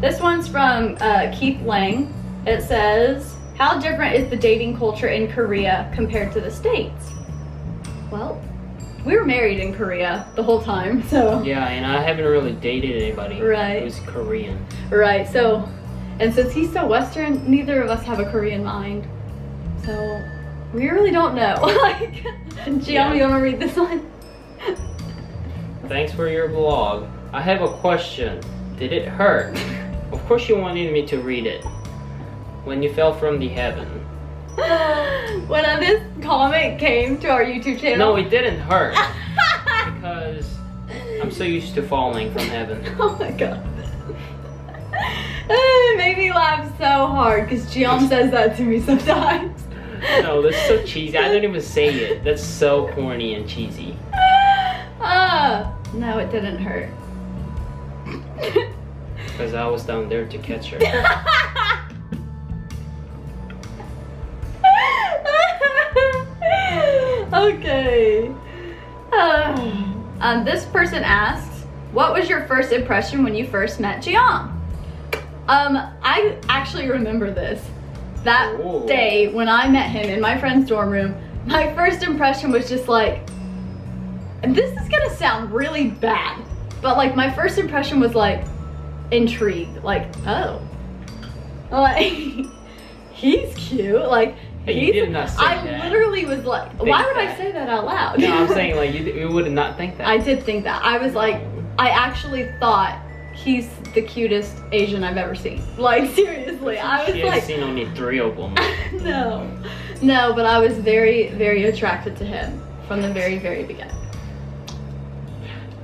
This one's from Keith Lang. It says, how different is the dating culture in Korea compared to the States? Well, we were married in Korea the whole time, so. Yeah, and I haven't really dated anybody Right. who's Korean. Right, so, and since he's so Western, neither of us have a Korean mind. So, we really don't know. Like, Gianna, you wanna read this one? Thanks for your blog. I have a question. Did it hurt? Of course you wanted me to read it. When you fell from the heaven. When this comment came to our YouTube channel. No, it didn't hurt. Because I'm so used to falling from heaven. Oh my god. It made me laugh so hard because Gianna says that to me sometimes. No, that's so cheesy. I don't even say it. That's so corny and cheesy. No, it didn't hurt. Because I was down there to catch her. Okay. This person asks, what was your first impression when you first met Jian? I actually remember this. That Ooh. day when I met him in my friend's dorm room, my first impression was just like, and this is gonna sound really bad, but like my first impression was like intrigued, like, oh, like he's cute, like Hey, you did not say I that. literally was like, Think why would I that. say that out loud? No, I'm saying like you would not think that. I did think that. I was like, I actually thought he's the cutest Asian I've ever seen. Like seriously, I was She like, has seen only 3 of them. no, but I was very, very attracted to him from the very, very beginning.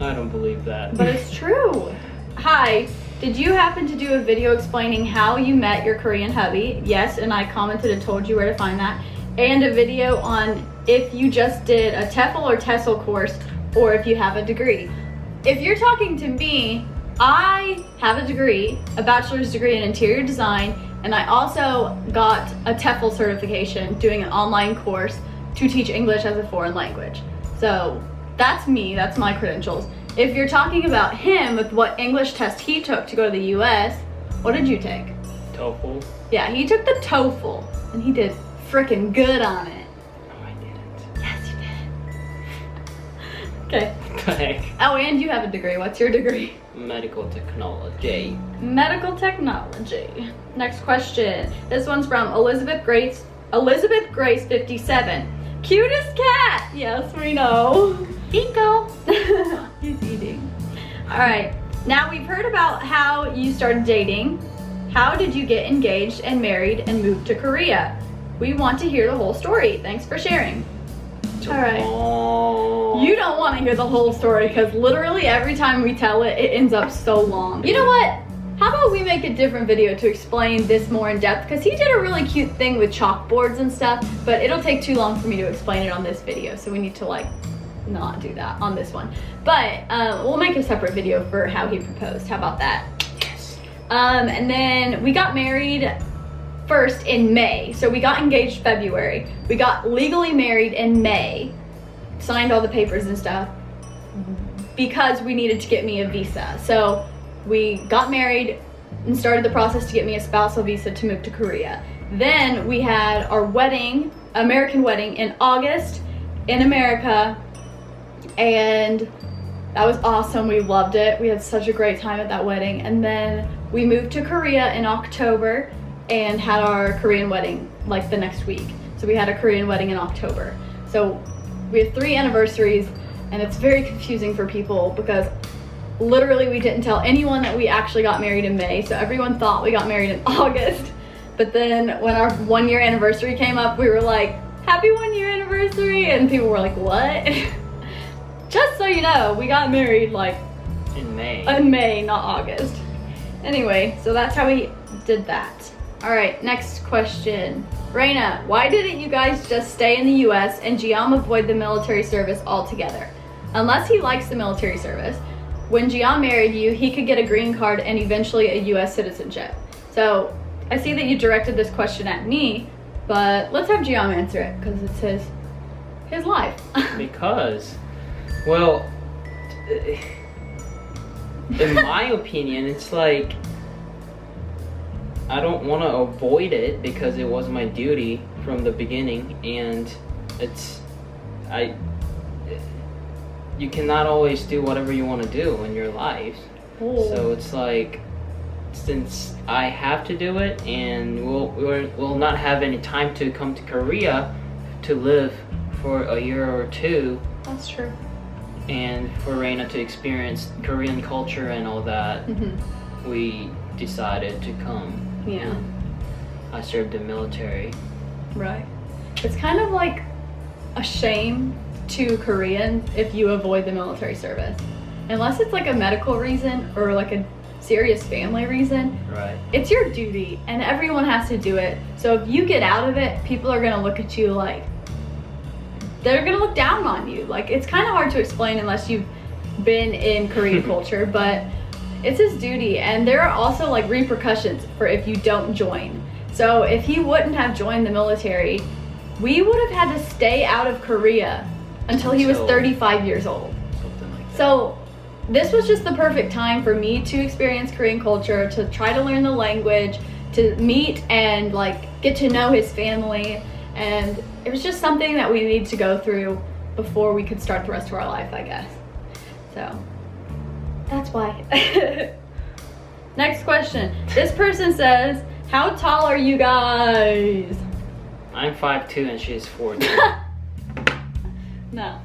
I don't believe that. But it's true. Hi, did you happen to do a video explaining how you met your Korean hubby? Yes, and I commented and told you where to find that. And a video on if you just did a TEFL or TESOL course or if you have a degree. If you're talking to me, I have a degree, a bachelor's degree in interior design, and I also got a TEFL certification doing an online course to teach English as a foreign language. So that's me, that's my credentials. If you're talking about him with what English test he took to go to the US, what did you take? TOEFL? Yeah, he took the TOEFL, and he did frickin' good on it. No, I didn't. Yes, you did. Okay. What the heck? Oh, and you have a degree. What's your degree? Medical technology. Medical technology. Next question. This one's from Elizabeth Grace 57. Cutest cat. Yes, we know. Bingo. He's eating. All right. Now we've heard about how you started dating. How did you get engaged and married and moved to Korea? We want to hear the whole story. Thanks for sharing. All right. Oh. You don't want to hear the whole story because literally every time we tell it, it ends up so long. You know what? How about we make a different video to explain this more in depth? Because he did a really cute thing with chalkboards and stuff, but it'll take too long for me to explain it on this video. So we need to like not do that on this one. But we'll make a separate video for how he proposed. How about that? Yes. And then we got married first in May. So we got engaged February. We got legally married in May. Signed all the papers and stuff because we needed to get me a visa. So we got married and started the process to get me a spousal visa to move to Korea. Then we had our wedding, American wedding, in August in America, and that was awesome. We loved it. We had such a great time at that wedding. And then we moved to Korea in October and had our Korean wedding like the next week. So we had a Korean wedding in October. So we have 3 anniversaries, and it's very confusing for people because literally we didn't tell anyone that we actually got married in May. So everyone thought we got married in August. But then when our 1-year anniversary came up, we were like, happy 1-year anniversary. And people were like, what? Just so you know, we got married like In May. in May, not August. Anyway, so that's how we did that. All right, next question. Raina, why didn't you guys just stay in the US and Giam avoid the military service altogether? Unless he likes the military service, when Giam married you, he could get a green card and eventually a US citizenship. So I see that you directed this question at me, but let's have Giam answer it because it's his life. Because, well, in my opinion, it's like I don't want to avoid it because it was my duty from the beginning, and you cannot always do whatever you want to do in your life. So it's like, since I have to do it, and we'll not have any time to come to Korea to live for a year or two, That's true. and for Reina to experience Korean culture and all that, we decided to come. Yeah. I served the military. Right. It's kind of like a shame to Koreans if you avoid the military service. Unless it's like a medical reason or like a serious family reason, Right. it's your duty and everyone has to do it. So if you get out of it, people are gonna look at you like, they're gonna look down on you. Like, it's kind of hard to explain unless you've been in Korean culture, but it's his duty. And there are also like repercussions for if you don't join. So if he wouldn't have joined the military, we would have had to stay out of Korea until he was 35 years old. Something like that. So this was just the perfect time for me to experience Korean culture, to try to learn the language, to meet and like get to know his family. And it was just something that we needed to go through before we could start the rest of our life, I guess. So that's why. Next question. This person says, how tall are you guys? I'm 5'2" and she's 4'2". No.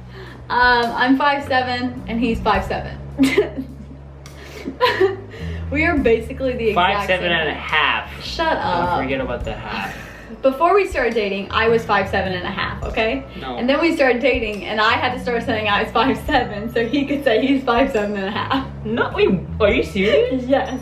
I'm 5'7" and he's 5'7". We are basically the exact 5'7" same. and a half. Shut up. Don't forget about the half. Before we started dating, I was 5'7" and a half, okay? No. And then we started dating, and I had to start saying I was 5'7", so he could say he's 5'7" and a half. No, wait, are you serious? Yes.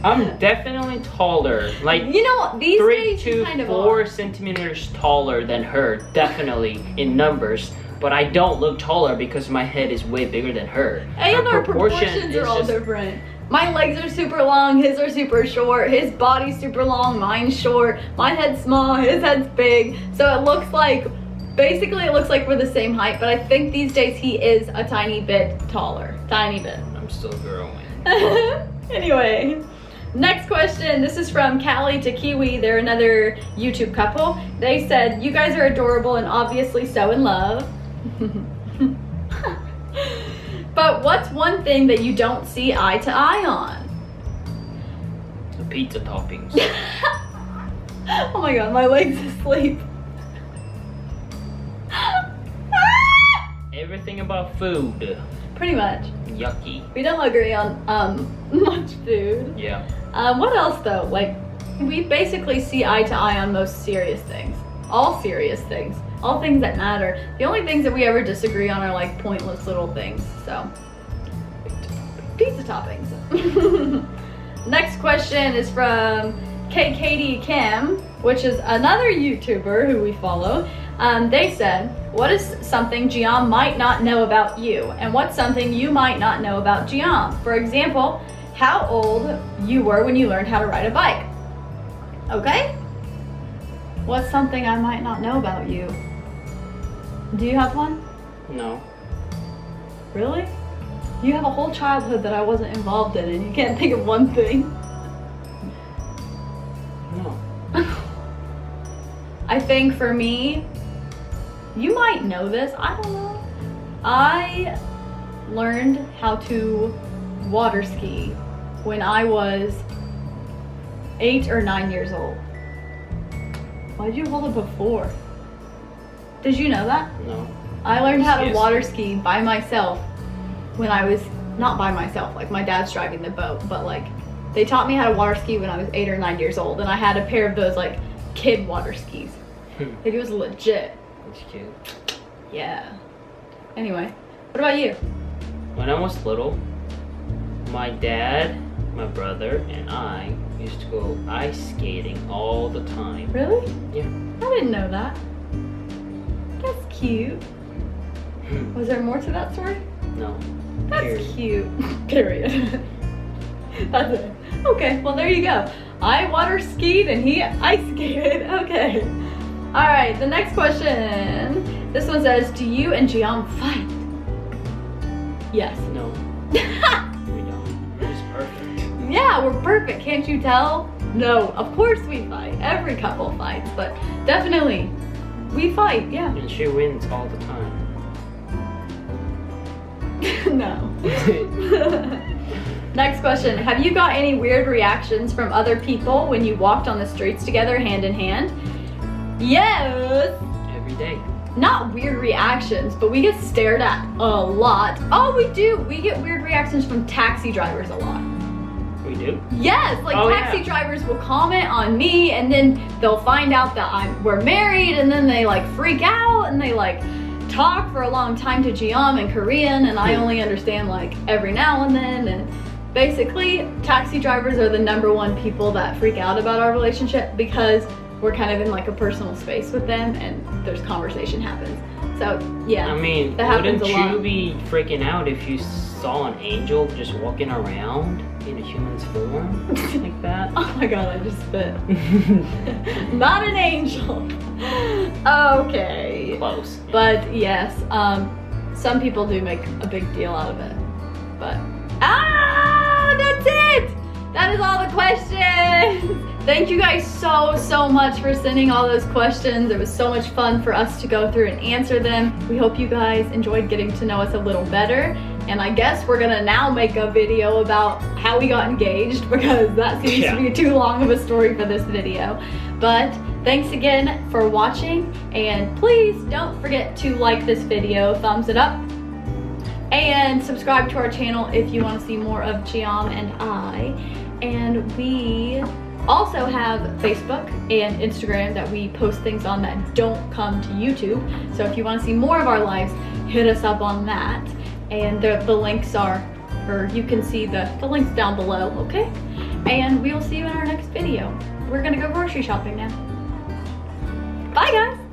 I'm definitely taller. Like, You know, these 3 days you to kind of 4 are. centimeters taller than her, definitely in numbers. But I don't look taller because my head is way bigger than her. And Her our proportions is are all just- different. My legs are super long, his are super short, his body's super long, mine's short, my head's small, his head's big. So it looks like, basically it looks like we're the same height, but I think these days he is a tiny bit taller. Tiny bit. I'm still growing. Anyway, next question. This is from Callie to Kiwi. They're another YouTube couple. They said, you guys are adorable and obviously so in love. But what's one thing that you don't see eye to eye on? The pizza toppings. Oh my god, my leg's asleep. Everything about food. Pretty much. Yucky. We don't agree on much food. Yeah. What else though? Like, we basically see eye to eye on most serious things. All serious things. All things that matter. The only things that we ever disagree on are like pointless little things. So, pizza toppings. Next question is from Katie Kim, which is another YouTuber who we follow. They said, what is something Giam might not know about you? And what's something you might not know about Giam? For example, how old you were when you learned how to ride a bike. Okay? What's something I might not know about you? Do you have one? No. Really? You have a whole childhood that I wasn't involved in and you can't think of one thing? No. I think for me, you might know this, I don't know. I learned how to water ski when I was 8 or 9 years old. Why'd you hold it before? Did you know that? No. I learned how to Yes. water ski by myself when I was, not by myself, like my dad's driving the boat, but like they taught me how to water ski when I was 8 or 9 years old, and I had a pair of those like kid water skis. Like it was legit. That's cute. Yeah. Anyway, what about you? When I was little, my dad, my brother, and I used to go ice skating all the time. Really? Yeah. I didn't know that. That's cute. Was there more to that story? No. That's Period. cute. Period. That's it. Okay, well there you go. I water skied and he ice skated. Okay. Alright, the next question. This one says, do you and Giam fight? Yes. No. We don't. We're just perfect. Yeah, we're perfect. Can't you tell? No, of course we fight. Every couple fights, but definitely we fight, yeah. And she wins all the time. No. Next question. Have you got any weird reactions from other people when you walked on the streets together hand in hand? Yes. Every day. Not weird reactions, but we get stared at a lot. Oh, we do. We get weird reactions from taxi drivers a lot. We do? Yes, like taxi drivers will comment on me, and then they'll find out that we're married, and then they like freak out, and they like talk for a long time to Jiam in Korean, and I only understand like every now and then. And basically, taxi drivers are the #1 people that freak out about our relationship because we're kind of in like a personal space with them, and there's conversation happens. So yeah, I mean, that happens wouldn't a lot. you be freaking out if you saw an angel just walking around in a human's form like that? Oh my god, I just spit. Not an angel. Okay. Close. But yes, some people do make a big deal out of it. But that's it. That is all the questions. Thank you guys so much for sending all those questions. It was so much fun for us to go through and answer them. We hope you guys enjoyed getting to know us a little better. And I guess we're gonna now make a video about how we got engaged, because that seems to be too long of a story for this video. But thanks again for watching, and please don't forget to like this video, thumbs it up, and subscribe to our channel if you want to see more of Jiam and I. And we also have Facebook and Instagram that we post things on that don't come to YouTube. So if you want to see more of our lives, hit us up on that. And the links are, or you can see the links down below, okay? And we will see you in our next video. We're gonna go grocery shopping now. Bye guys!